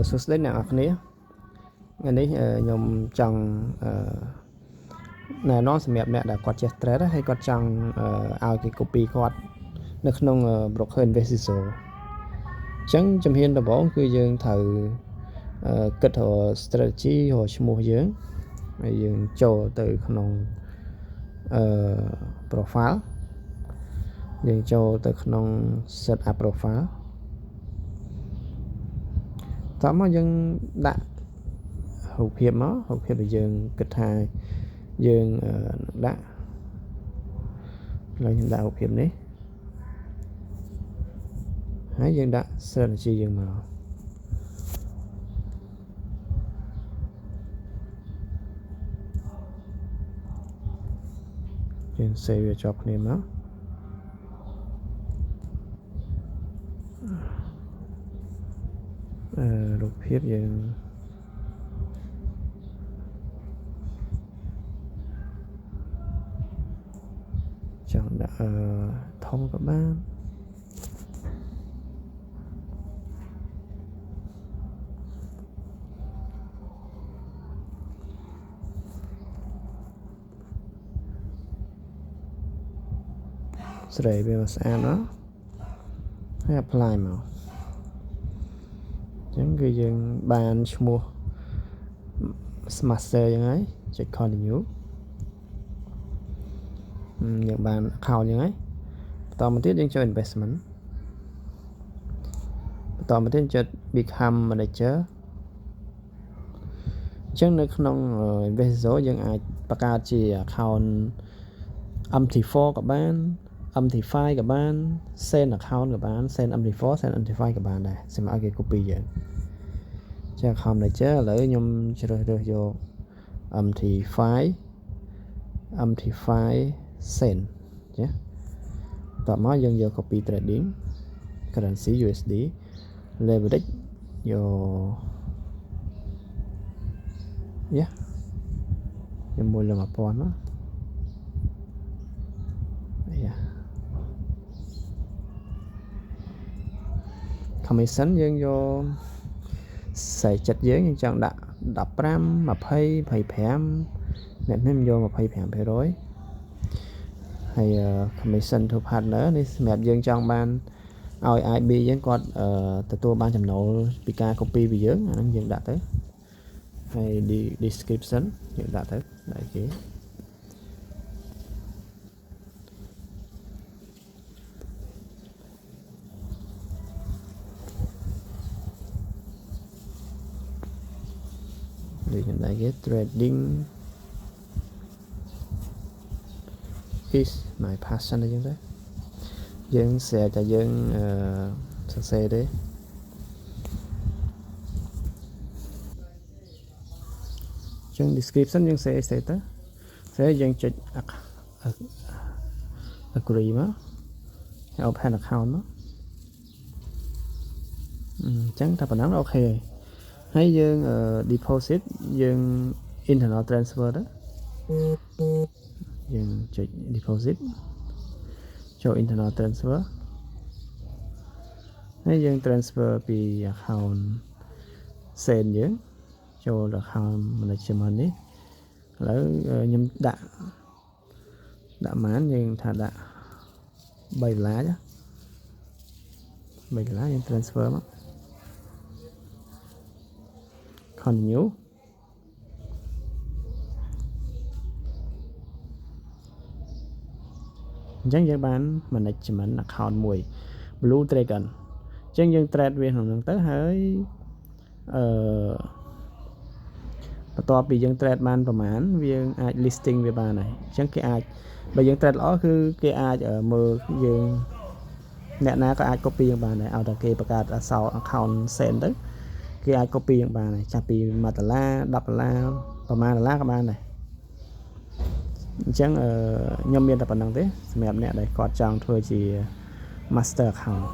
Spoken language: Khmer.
សួស្តីអ្នកនរគ្នាថ្ងៃនេះខ្ញុំចង់ណែនាំសម្រាប់អ្នកដែលគាត់ចេះ trade ហើយគាត់ចង់ឲ្យគេ copy គាត់នៅក្នុង broker investisseur អញ្ចឹងជំហានដំបូងគឺយើងត្រូវគិតរក strategy រកឈ្មោះយើងហើយយើងចូលទៅក្នុង profile យើងចូលទៅក្នុង set up profile តោះមកយើងដាក់រូបភាពមករូបភាពដែលយើងគិតថាយើងដាក់ហើយយើងដាក់រូបភាពនេះហើយយើងដាក់ strategy យើងមកយើង save វាជាប់គ្នាមករូបភាពយើងចង់ដាក់ធំក៏បានស្រីវាស្អាតណាស់ហើយ apply មកអញ្ចឹងគឺយើងបានឈ្មោះ master យ៉ាងហើយចុច continue យើងបាន account យ៉ាងហើយបន្តមកទៀតយើងចូល investment បន្តមកទៀតចុច become manager អញ្ចឹងនៅក្នុង investor យើងអាចបង្កើតជា account MT4 ក៏បាន MT5 ក៏បាន send account ក៏បាន send MT4 send MT5 ក៏បានដែរសម្រាប់ឲ្យគេ copy យើងជា account manager ឥឡូវខ្ញុំជ្រើសរើសយក MT5 send ចាតោះមកយើងយក copy trading currency USD leverage យកខ្ញុំមួយលើ 1000 ណាcommission យើងយកใส่ចិត្តយើងចង់ដាក់15 20 25អ្នកនេះយក 25% ហើយ commission to partner នេះសម្រាប់យើងចង់បានឲ្យ IB យើងគាត់ទទួលបានចំណូលពីការ copy ពីយើងអាហ្នឹងយើងដាក់ទៅហើយ description យើងដាក់ទៅដាក់គេtrading is my passion អញ្ចឹងទៅយើង share តែយើងសរសេរទេចឹង description យើង share ទៅ share យើងចុច agree មក open account មកអញ្ចឹងតែប៉ុណ្ណឹងអូខេហើយយើង deposit យើង internal transfer ទៅយើងចុច deposit ចូល internal transfer ហើយយើង transfer ពី account send យើងចូល account management នេះឥឡូវខ្ញុំដាក់ម៉ានយើងថាដាក់$3 $3យើង transfer មកcontinue អញ្ចឹងយើងបាន management account មួយ Blue Dragon អញ្ចឹងយើង trade វាក្នុងហ្នឹងទៅហើយបន្ទាប់ពីយើង trade បានប្រមាណយើងអាច listing វាបានហើយអញ្ចឹងគេអាចបើយើង trade ល្អគឺគេអាចមើលយើងអ្នកណាក៏អាច copy យើងបានដែរឲ្យតែគេបង្កើតអក្សរ account send ទៅគេអាច copy យើងបានហើយចាប់ពី$1 $10 ប្រមាណ$ក៏បានដែរអញ្ចឹងខ្ញុំមានតែប៉ុណ្្នឹងទេសម្រាប់អ្នកដែលគាត់ចង់ធ្វើជា master account